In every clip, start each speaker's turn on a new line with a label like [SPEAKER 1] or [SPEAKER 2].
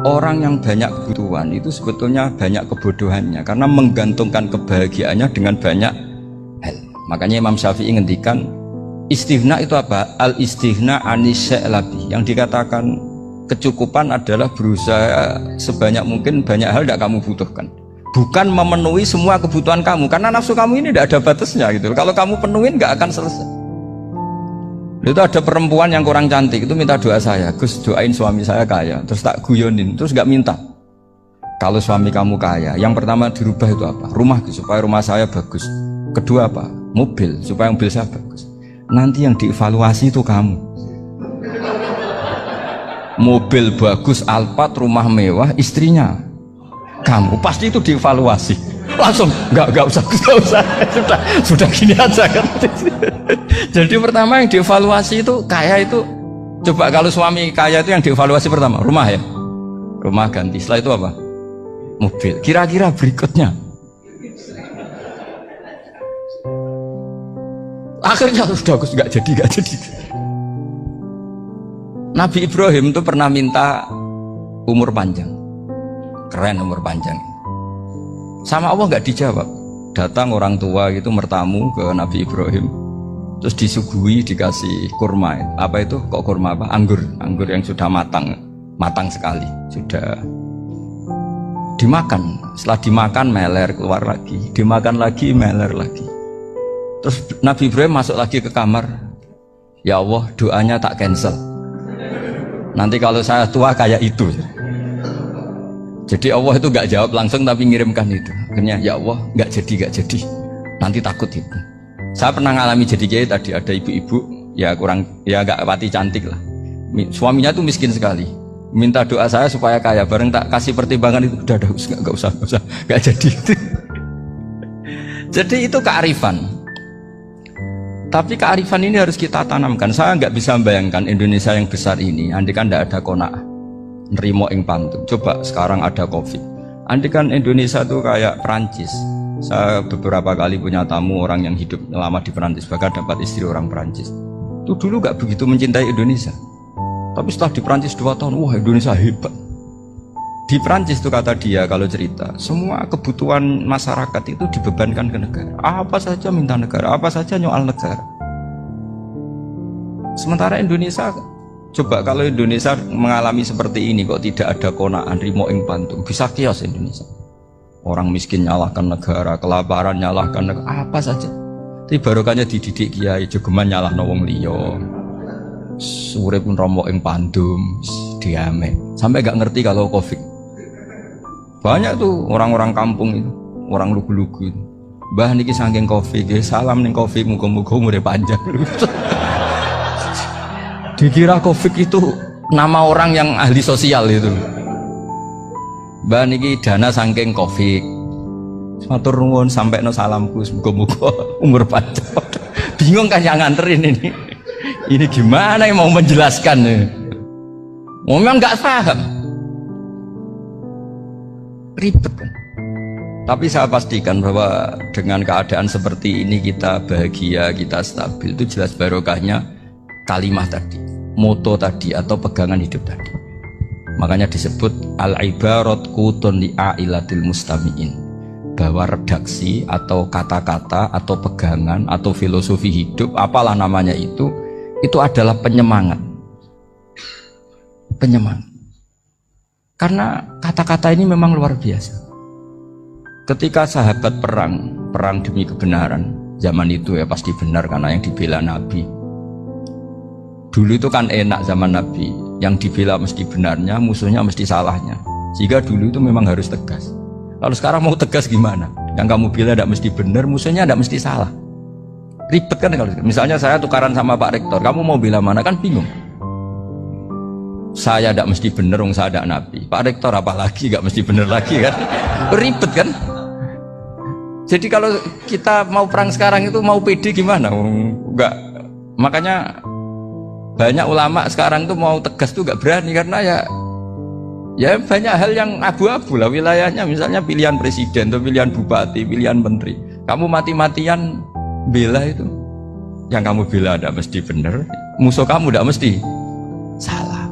[SPEAKER 1] Orang yang banyak kebutuhan itu sebetulnya banyak kebodohannya karena menggantungkan kebahagiaannya dengan banyak hal. Makanya Imam Syafi'i ngendikan istighna itu apa? Al istighna anis sya'labi. Yang dikatakan kecukupan adalah berusaha sebanyak mungkin banyak hal tidak kamu butuhkan. Bukan memenuhi semua kebutuhan kamu karena nafsu kamu ini tidak ada batasnya gitu. Kalau kamu penuhin nggak akan selesai. Itu ada perempuan yang kurang cantik itu minta doa saya, Gus doain suami saya kaya, terus tak guyonin, terus nggak minta. Kalau suami kamu kaya, yang pertama dirubah itu apa? Rumah, supaya rumah saya bagus. Kedua apa? Mobil, supaya mobil saya bagus. Nanti yang dievaluasi itu kamu. Mobil bagus, Alphard, rumah mewah, istrinya kamu, pasti itu dievaluasi. Langsung nggak usah sudah gini aja kan. Jadi pertama yang dievaluasi itu kaya itu, coba kalau suami kaya itu yang dievaluasi pertama rumah ya, rumah ganti, setelah itu apa? Mobil. Kira-kira berikutnya akhirnya sudah nggak jadi. Nabi Ibrahim itu pernah minta umur panjang, keren umur panjang. Sama Allah nggak dijawab. Datang orang tua gitu mertamu ke Nabi Ibrahim, terus disuguhi dikasih kurma. Apa itu? Kok kurma apa? Anggur yang sudah matang sekali, sudah dimakan. Setelah dimakan meler keluar lagi, dimakan lagi meler lagi. Terus Nabi Ibrahim masuk lagi ke kamar. Ya Allah, doanya tak cancel. Nanti kalau saya tua kayak itu. Jadi Allah itu nggak jawab langsung tapi ngirimkan itu. Akhirnya ya Allah nggak jadi. Nanti takut itu. Saya pernah ngalami jadi kiai tadi, ada ibu-ibu ya nggak pati cantik lah. Suaminya tuh miskin sekali. Minta doa saya supaya kaya. Bareng tak kasih pertimbangan itu udah nggak usah nggak jadi. Jadi itu kearifan. Tapi kearifan ini harus kita tanamkan. Saya nggak bisa membayangkan Indonesia yang besar ini, andai kan tidak ada qanaah, nerimo ing pantun. Coba sekarang ada Covid. Andai kan Indonesia tuh kayak Perancis. Saya beberapa kali punya tamu orang yang hidup lama di Perancis, bahkan dapat istri orang Perancis. Itu dulu gak begitu mencintai Indonesia. Tapi setelah di Perancis 2 tahun, wah Indonesia hebat. Di Perancis tuh kata dia kalau cerita, semua kebutuhan masyarakat itu dibebankan ke negara. Apa saja minta negara, apa saja nyoal negara. Sementara Indonesia, coba kalau Indonesia mengalami seperti ini kok tidak ada qanaah rimo ing pantung, bisa kios Indonesia. Orang miskin nyalahkan negara, kelaparan nyalahkan negara, apa saja. Tapi barokahnya dididik kiai jogeman nyalahno wong liya. Urip pun romo ing pandum, diame. Sampai gak ngerti kalau Covid. Banyak tuh orang-orang kampung itu, orang lugu-lugu itu. Mbah niki saking Covid, salam ning Covid muga-muga umure panjang. Dikira Covid itu nama orang yang ahli sosial itu. Mbah niki dana saking Covid. Matur nuwun sampekno salamku muga-muga umur panjang. Bingung kan yang nganterin ini. Ini gimana yang mau menjelaskan? Memang nggak paham. Ribet kan? Tapi saya pastikan bahwa dengan keadaan seperti ini kita bahagia, kita stabil, itu jelas barokahnya kalimah tadi, moto tadi atau pegangan hidup tadi. Makanya disebut al-ibarat qutun li'ailatil mustami'in, bahwa redaksi atau kata-kata atau pegangan atau filosofi hidup, apalah namanya itu adalah penyemangat. Karena kata-kata ini memang luar biasa. Ketika sahabat perang demi kebenaran, zaman itu ya pasti benar karena yang dibela Nabi. Dulu itu kan enak zaman Nabi, yang dibela mesti benarnya, musuhnya mesti salahnya. Sehingga dulu itu memang harus tegas. Lalu sekarang mau tegas gimana? Yang kamu bela tidak mesti benar, musuhnya tidak mesti salah. Ribet kan kalau misalnya saya tukaran sama Pak Rektor, kamu mau bela mana kan bingung. Saya tidak mesti bener, saya tidak Nabi. Pak Rektor apalagi gak mesti bener lagi kan? Ribet kan? Jadi kalau kita mau perang sekarang itu mau pede gimana? Enggak. Makanya banyak ulama sekarang tuh mau tegas tuh gak berani karena ya banyak hal yang abu-abu lah wilayahnya. Misalnya pilihan presiden, atau pilihan bupati, pilihan menteri. Kamu mati-matian bela itu, yang kamu bela tidak mesti bener, musuh kamu tidak mesti salah.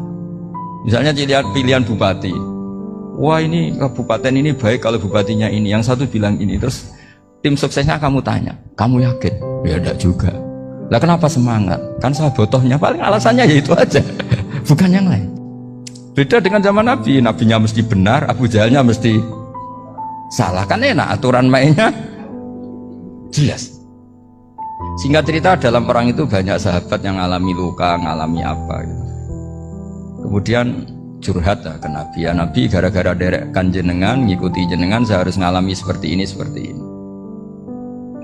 [SPEAKER 1] Misalnya pilihan bupati, wah ini kabupaten ini baik kalau bupatinya ini, yang satu bilang ini, terus tim suksesnya kamu tanya, kamu yakin? Ya enggak juga. Lah kenapa semangat? Kan saya botohnya, paling alasannya ya itu aja, bukan yang lain. Beda dengan zaman Nabi, nabinya mesti benar, Abu Jahalnya mesti salah, kan enak, aturan mainnya jelas. Singkat cerita, dalam perang itu banyak sahabat yang ngalami luka, ngalami apa gitu. Kemudian curhat ke Nabi, ya Nabi gara-gara derekkan jenengan, ngikuti jenengan, saya harus ngalami seperti ini, seperti ini.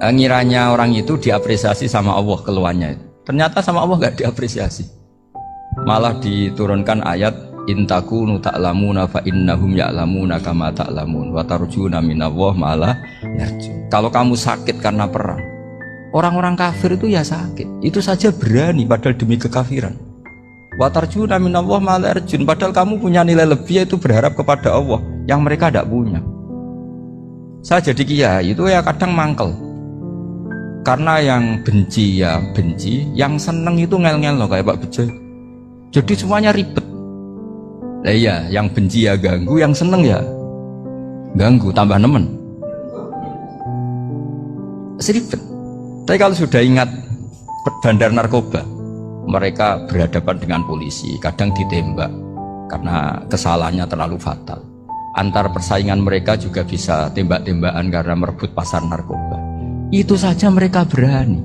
[SPEAKER 1] Ngiranya orang itu diapresiasi sama Allah keluarnya itu. Ternyata sama Allah gak diapresiasi. Malah diturunkan ayat intakunu ta'lamuna fa innahum ya'lamuna kama ta'lamun wa tarjuna minallah ma'ala yarjun. Kalau kamu sakit karena perang, orang-orang kafir itu ya sakit, itu saja berani padahal demi kekafiran. Wa tarjuna minallah ma'ala yarjun, padahal kamu punya nilai lebih, yaitu berharap kepada Allah yang mereka tidak punya. Saya jadi kiai itu ya kadang mangkel, karena yang benci ya benci, yang seneng itu ngel-ngel loh kayak Pak Bejo. Jadi semuanya ribet. Lah iya, yang benci ya ganggu, yang seneng ya ganggu, tambah nemen. Seribet. Tapi kalau sudah ingat bandar narkoba, mereka berhadapan dengan polisi, kadang ditembak karena kesalahannya terlalu fatal. Antar persaingan mereka juga bisa tembak-tembakan karena merebut pasar narkoba. Itu saja mereka berani.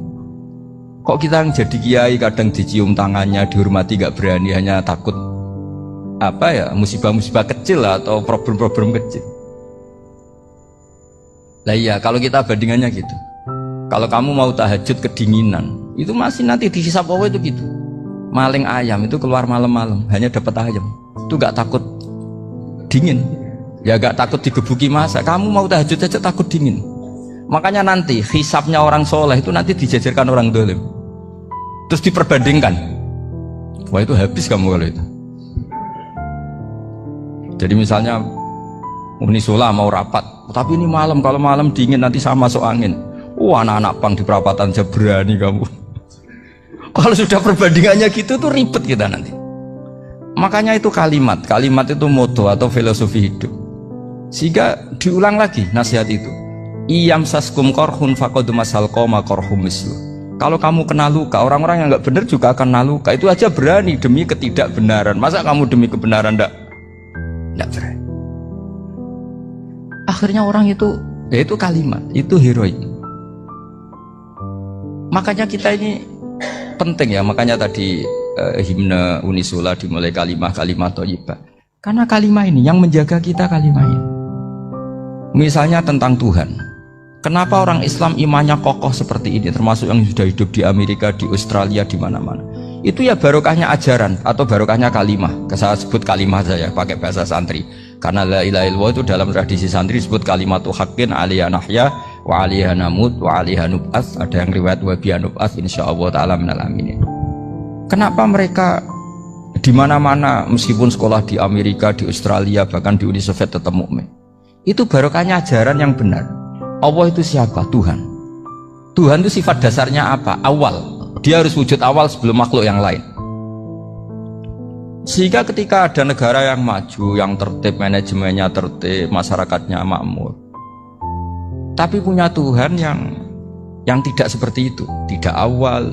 [SPEAKER 1] Kok kita yang jadi kiai kadang dicium tangannya, dihormati gak berani, hanya takut apa ya, musibah-musibah kecil atau problem-problem kecil. Lah iya, kalau kita bandingannya gitu. Kalau kamu mau tahajud kedinginan, itu masih nanti dihisap Allah itu gitu. Maling ayam itu keluar malam-malam, hanya dapat ayam. Itu gak takut dingin. Ya gak takut digebuki masa. Kamu mau tahajud aja takut dingin. Makanya nanti hisapnya orang soleh itu nanti dijajarkan orang dolim. Terus diperbandingkan. Wah itu habis kamu kalau itu. Jadi misalnya Unisula mau rapat, tapi ini malam, kalau malam dingin nanti sama masuk angin. Anak-anak pang di perapatan aja berani kamu. Kalau sudah perbandingannya gitu tuh ribet kita nanti. Makanya itu kalimat itu moto atau filosofi hidup. Sehingga diulang lagi nasihat itu. Iyam saskum korhun fakodu masal koma korhum mislu. Kalau kamu kena luka, orang-orang yang nggak benar juga akan kena luka. Itu aja berani demi ketidakbenaran. Masa kamu demi kebenaran nggak berani? Akhirnya orang itu, ya itu kalimat, itu heroik. Makanya kita ini penting ya, makanya tadi himne Unisula dimulai kalimat thayyibah. Karena kalimat ini yang menjaga kita, kalimat ini. Misalnya tentang Tuhan. Kenapa orang Islam imannya kokoh seperti ini, termasuk yang sudah hidup di Amerika, di Australia, di mana-mana. Itu ya barokahnya ajaran atau barokahnya kalimah. Saya sebut kalimah saja pakai bahasa santri. Karena la ilaha illallah itu dalam tradisi santri disebut kalimatu haqqin alaiha nahya wa alaiha namut wa alaiha nub'ats. Ada yang riwayat wa biha nub'ats insyaallah taala minal aminin. Kenapa mereka di mana-mana meskipun sekolah di Amerika, di Australia, bahkan di Uni Soviet tetap mukmin? Itu barokahnya ajaran yang benar. Allah itu siapa? Tuhan. Tuhan itu sifat dasarnya apa? Awal. Dia harus wujud awal sebelum makhluk yang lain. Sehingga ketika ada negara yang maju, yang tertib, manajemennya tertib, masyarakatnya makmur, tapi punya Tuhan yang tidak seperti itu, tidak awal,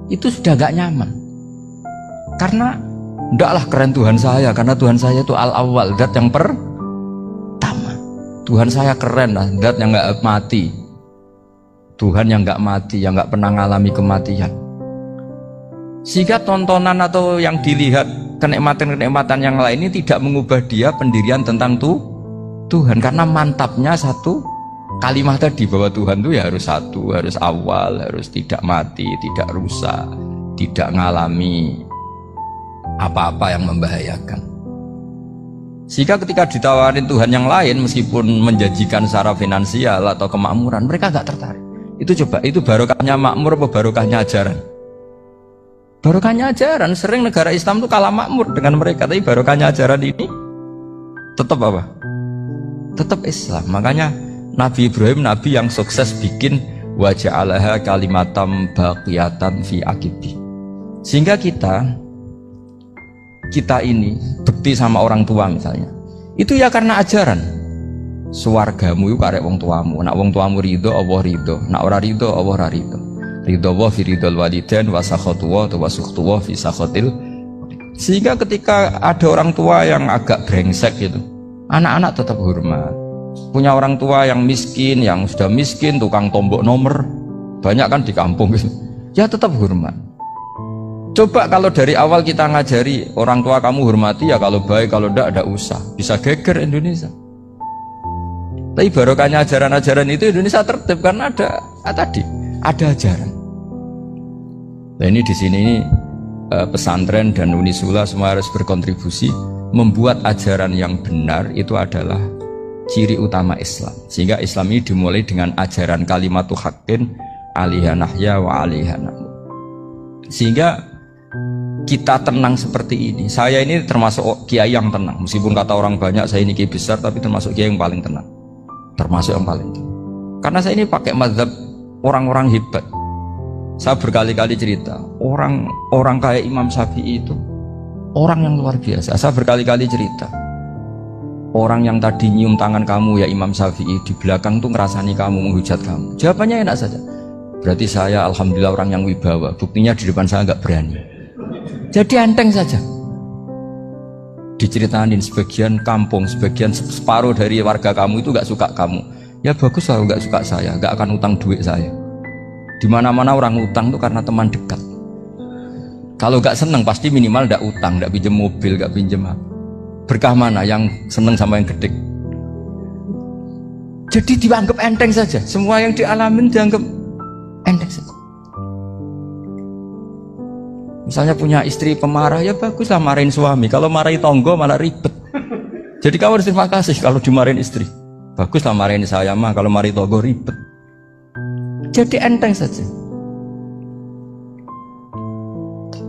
[SPEAKER 1] itu sudah gak nyaman. Karena ndaklah keren Tuhan saya, karena Tuhan saya itu al-awwal, zat yang pertama. Tuhan saya keren lah, zat yang gak mati, Tuhan yang gak mati, yang gak pernah mengalami kematian. Sehingga tontonan atau yang dilihat kenikmatan-kenikmatan yang lain ini tidak mengubah dia pendirian tentang Tuhan, karena mantapnya satu kalimat tadi bahwa Tuhan itu ya harus satu, harus awal, harus tidak mati, tidak rusak, tidak mengalami apa-apa yang membahayakan. Sehingga ketika ditawarin Tuhan yang lain, meskipun menjanjikan secara finansial atau kemakmuran, mereka gak tertarik. Itu coba, itu barokahnya makmur apa barokahnya ajaran? Barokahnya ajaran. Sering negara Islam itu kalah makmur dengan mereka, tapi barokahnya ajaran ini tetap apa? Tetap Islam. Makanya Nabi Ibrahim, Nabi yang sukses bikin wa ja'alaha kalimatam baqiyatan fi aqibi. Sehingga kita ini bekti sama orang tua misalnya, Itu ya karena ajaran. Suwargamu itu karek wong tuamu. Nak wong tuamu ridho, Allah ridho. Nak ora ridho, Allah ora ridho. Ridho wa fi ridhol walidain wa sakhatu wa sukhtu wa fi sakhatil. Sehingga ketika ada orang tua yang agak brengsek gitu, anak-anak tetap hormat. Punya orang tua yang miskin, yang sudah miskin, tukang tombok nomor, banyak kan di kampung gitu. Ya tetap hormat. Coba kalau dari awal kita ngajari orang tua kamu hormati, ya kalau baik, kalau tidak usah. Bisa geger Indonesia. Tapi barokahnya ajaran-ajaran itu Indonesia tertib karena ada ajaran. Nah ini di sini pesantren dan Unisula semua harus berkontribusi membuat ajaran yang benar itu adalah ciri utama Islam. Sehingga Islam ini dimulai dengan ajaran kalimatu haqqin alaiha nahya wa alaiha namut. Sehingga kita tenang seperti ini. Saya ini termasuk kiai yang tenang. Meskipun kata orang banyak saya ini kiai besar, tapi termasuk kiai yang paling tenang. Termasuk yang paling tenang. Karena saya ini pakai mazhab orang-orang hebat. Saya berkali-kali cerita, orang kayak Imam Syafi'i itu orang yang luar biasa. Saya berkali-kali cerita, orang yang tadi nyium tangan kamu ya Imam Syafi'i, di belakang tuh ngerasani kamu, menghujat kamu. Jawabannya enak saja. Berarti saya alhamdulillah orang yang wibawa. Buktinya di depan saya nggak berani. Jadi enteng saja. Diceritain sebagian kampung, sebagian separuh dari warga kamu itu nggak suka kamu. Ya bagus lah nggak suka saya, nggak akan utang duit saya. Di mana-mana orang utang tuh karena teman dekat. Kalau nggak seneng pasti minimal nggak utang, nggak pinjem mobil, nggak pinjem apa. Berkah mana yang seneng sama yang gede? Jadi dianggap enteng saja. Semua yang dialamin dianggap enteng saja. Misalnya punya istri pemarah, ya baguslah marahin suami. Kalau marahin tonggo malah ribet. Jadi kamu harus terima kasih kalau dimarahin istri. Baguslah marahin saya mah, kalau marahin tonggo ribet. Jadi enteng saja.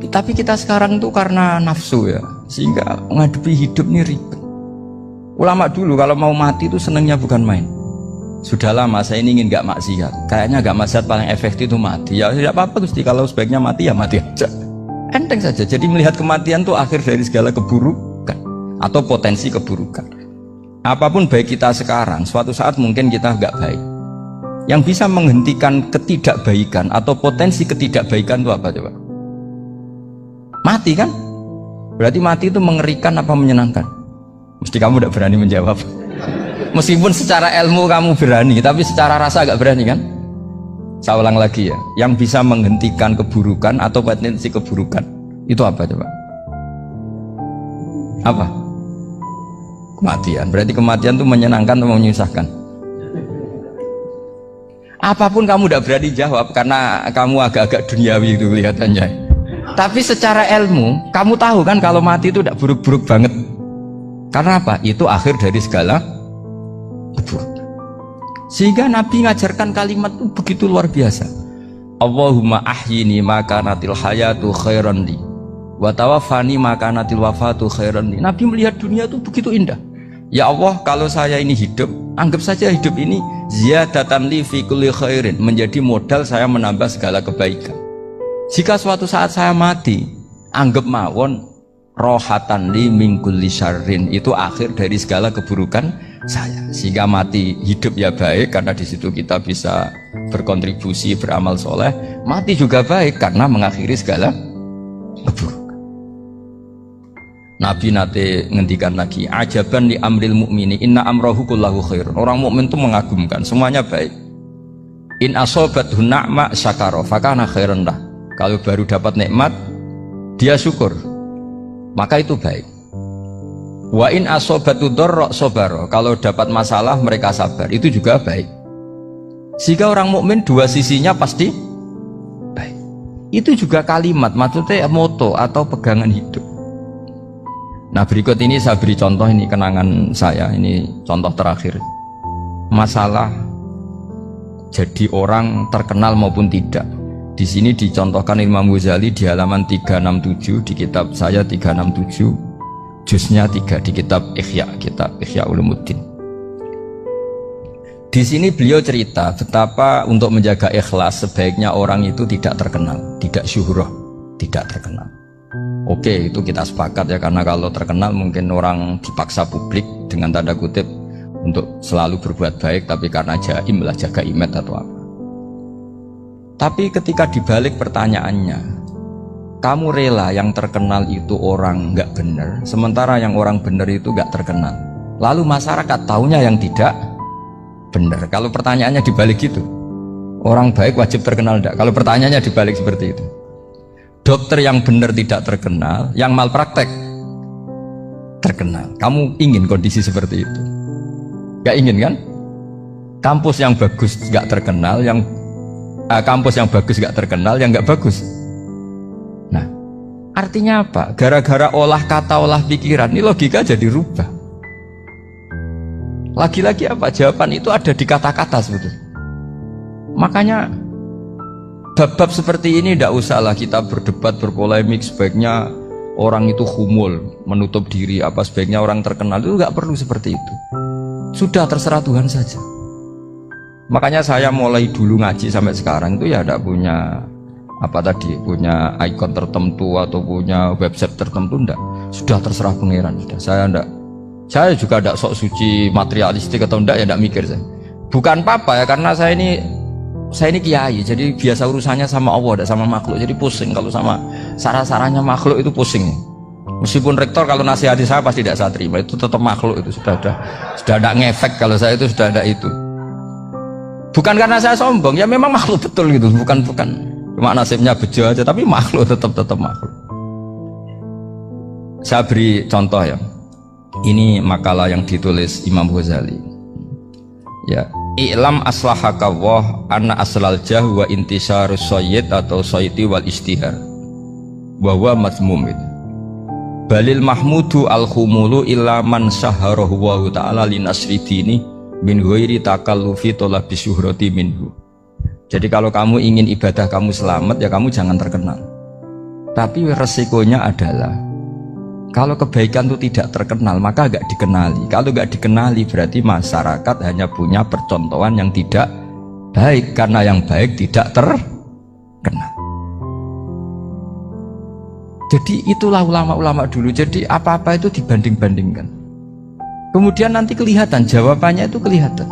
[SPEAKER 1] Tapi kita sekarang tuh karena nafsu ya, sehingga menghadapi hidup ini ribet. Ulama dulu kalau mau mati itu senengnya bukan main. Sudah lama saya ini ingin gak maksiat. Kayaknya gak maksiat paling efektif itu mati. Ya tidak apa-apa Gusti, kalau sebaiknya mati ya mati aja. Enteng saja. Jadi melihat kematian itu akhir dari segala keburukan atau potensi keburukan. Apapun baik kita sekarang, suatu saat mungkin kita gak baik. Yang bisa menghentikan ketidakbaikan atau potensi ketidakbaikan itu apa coba? Mati kan? Berarti mati itu mengerikan apa menyenangkan? Mesti kamu tidak berani menjawab. Meskipun secara ilmu kamu berani, tapi secara rasa agak berani kan? Saya ulang lagi ya, yang bisa menghentikan keburukan atau potensi keburukan itu apa coba? Apa? Kematian. Berarti kematian itu menyenangkan atau menyusahkan? Apapun kamu tidak berani jawab karena kamu agak-agak duniawi itu kelihatannya. Tapi secara ilmu kamu tahu kan kalau mati itu tidak buruk-buruk banget. Karena apa? Itu akhir dari segala keburukan. Sehingga Nabi ngajarkan kalimat itu begitu luar biasa. Allahumma ahyini maka natil hayatu khairan li wa tawaffani maka natil wafatu khairan li. Nabi melihat dunia itu begitu indah. Ya Allah, kalau saya ini hidup, anggap saja hidup ini ziyadatan li fi kulli khairin, menjadi modal saya menambah segala kebaikan. Jika suatu saat saya mati, anggap mawon rohatan li min kulli syarrin, itu akhir dari segala keburukan saya. Sehingga mati hidup ya baik karena di situ kita bisa berkontribusi beramal soleh. Mati juga baik karena mengakhiri segala keburukan. Nabi nate ngendikan lagi, ajaban li amril mu'mini inna amrahu kullahu khair. Orang mukmin itu mengagumkan, semuanya baik. In asobathu na'ma syakara fakana khairan lah. Kalau baru dapat nikmat dia syukur, maka itu baik. Wa in asobatu dharra sabara. Kalau dapat masalah mereka sabar, itu juga baik. Sehingga orang mukmin dua sisinya pasti baik. Itu juga kalimat, maksudnya moto atau pegangan hidup. Nah berikut ini saya beri contoh, ini kenangan saya, ini contoh terakhir. Masalah jadi orang terkenal maupun tidak. Di sini dicontohkan Imam Ghazali di halaman 367 di kitab saya 367, juznya 3 di kitab Ihya Ulumuddin. Di sini beliau cerita betapa untuk menjaga ikhlas sebaiknya orang itu tidak terkenal, tidak syuhrah, tidak terkenal. Oke, itu kita sepakat ya, karena kalau terkenal mungkin orang dipaksa publik dengan tanda kutip untuk selalu berbuat baik, tapi karena jaim lah, jaga image atau apa. Tapi ketika dibalik pertanyaannya, kamu rela yang terkenal itu orang nggak benar, sementara yang orang benar itu nggak terkenal. Lalu masyarakat taunya yang tidak benar. Kalau pertanyaannya dibalik gitu, orang baik wajib terkenal enggak? Kalau pertanyaannya dibalik seperti itu. Dokter yang benar tidak terkenal, yang malpraktek terkenal. Kamu ingin kondisi seperti itu? Gak ingin kan? Kampus yang bagus gak terkenal, kampus yang bagus gak terkenal, yang gak bagus. Nah, artinya apa? Gara-gara olah kata, olah pikiran, ini logika jadi rubah. Lagi-lagi apa? Jawaban itu ada di kata-kata sebetulnya. Makanya bab-bab seperti ini tidak usahlah kita berdebat, berpolemik. Sebaiknya orang itu humul, menutup diri, apa sebaiknya orang terkenal, itu nggak perlu seperti itu. Sudah terserah Tuhan saja. Makanya saya mulai dulu ngaji sampai sekarang itu ya tidak punya punya ikon tertentu atau punya website tertentu, enggak. Sudah terserah pangeran. Sudah, saya juga tidak sok suci materialistik atau enggak, ya tidak mikir saya. Bukan apa-apa ya, karena saya ini kiai, jadi biasa urusannya sama Allah, tidak sama makhluk. Jadi pusing kalau sama sarah-sarahnya makhluk itu pusing. Meskipun rektor kalau nasihati saya pasti tidak saya terima, itu tetap makhluk, itu sudah ada ngefek kalau saya itu sudah ada itu. Bukan karena saya sombong, ya memang makhluk betul gitu, bukan cuma nasibnya bejo aja, tapi makhluk tetap makhluk. Saya beri contoh ya. Ini makalah yang ditulis Imam Ghazali. Ya. I'lam aslahakawah anna aslal jah wa intisarus soyid atau soyiti wal istihar bahwa mazmum itu balil mahmudu al khumulu illa man syaharahu wa ta'ala linasri dini min ghairi takallufi tolabi syuhrati minhu. Jadi kalau kamu ingin ibadah kamu selamat, ya kamu jangan terkenal. Tapi resikonya adalah kalau kebaikan itu tidak terkenal, maka gak dikenali. Kalau gak dikenali berarti masyarakat hanya punya percontohan yang tidak baik, karena yang baik tidak terkenal. Jadi itulah ulama-ulama dulu. Jadi apa-apa itu dibanding-bandingkan. Kemudian nanti kelihatan, jawabannya itu kelihatan.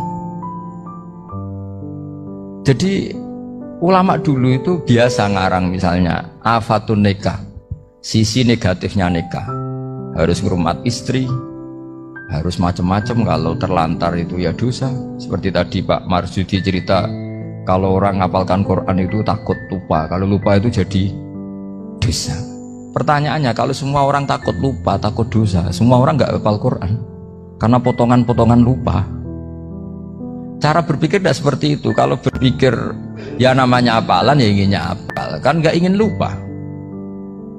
[SPEAKER 1] Jadi ulama dulu itu biasa ngarang misalnya afatun nikah, sisi negatifnya nikah. Harus ngurmat istri, harus macam-macam, kalau terlantar itu ya dosa. Seperti tadi Pak Marsudi cerita, kalau orang ngapalkan Quran itu takut lupa, kalau lupa itu jadi dosa. Pertanyaannya, kalau semua orang takut lupa, takut dosa, semua orang nggak hafal Quran karena potongan-potongan lupa. Cara berpikir tidak seperti itu. Kalau berpikir ya namanya hafalan, ya inginnya hafal, kan nggak ingin lupa.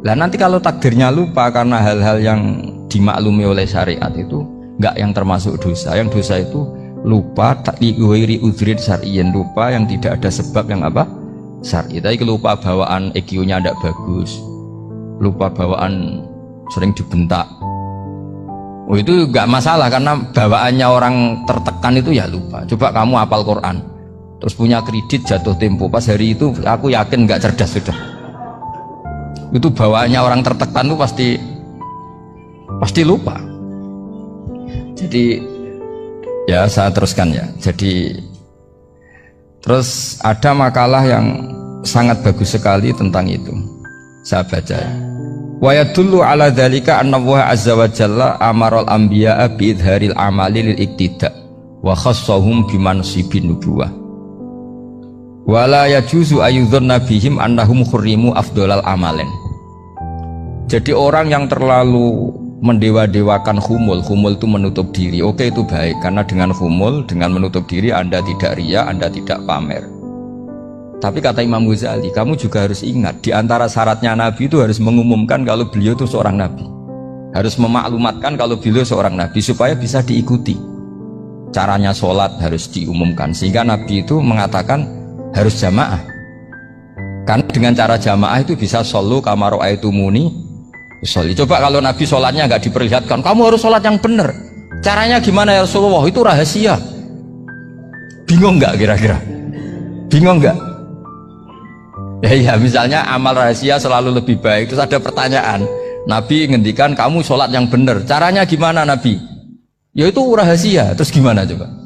[SPEAKER 1] Lah nanti kalau takdirnya lupa karena hal-hal yang dimaklumi oleh syariat itu enggak yang termasuk dosa. Yang dosa itu lupa takliwiri udhrin syar'iyyan, lupa yang tidak ada sebab yang apa? Syar'i. Tapi lupa bawaan EQ-nya tidak bagus, lupa bawaan sering dibentak. Oh itu enggak masalah, karena bawaannya orang tertekan itu ya lupa. Coba kamu hafal Quran, terus punya kredit jatuh tempo, pas hari itu aku yakin enggak cerdas sudah. Itu bawaannya orang tertekan itu pasti lupa. Jadi ya saya teruskan ya. Jadi terus ada makalah yang sangat bagus sekali tentang itu. Saya baca. Wa yadullu ala dzalika anna Allah azza wa jalla amaral anbiya'a bi idharil amali lil iktida wa khassahum bi mansibin nubuwah. Wala yajuzu ayyudhanna bihim annahum khurrimu afdhalal amalin. Jadi orang yang terlalu mendewa-dewakan khumul itu menutup diri. Oke, itu baik, karena dengan khumul, dengan menutup diri Anda tidak riya, Anda tidak pamer. Tapi kata Imam Ghazali, kamu juga harus ingat, di antara syaratnya Nabi itu harus mengumumkan kalau beliau itu seorang Nabi, harus memaklumatkan kalau beliau seorang Nabi supaya bisa diikuti. Caranya sholat harus diumumkan, sehingga Nabi itu mengatakan harus jamaah, karena dengan cara jamaah itu bisa shollu kama ra'aitumuni usolli. Coba kalau Nabi sholatnya nggak diperlihatkan, kamu harus sholat yang benar, caranya gimana ya Rasulullah, itu rahasia. Bingung nggak kira-kira? Bingung nggak? Ya misalnya amal rahasia selalu lebih baik. Terus ada pertanyaan, Nabi ngendikan kamu sholat yang benar. Caranya gimana Nabi? Ya itu rahasia. Terus gimana coba?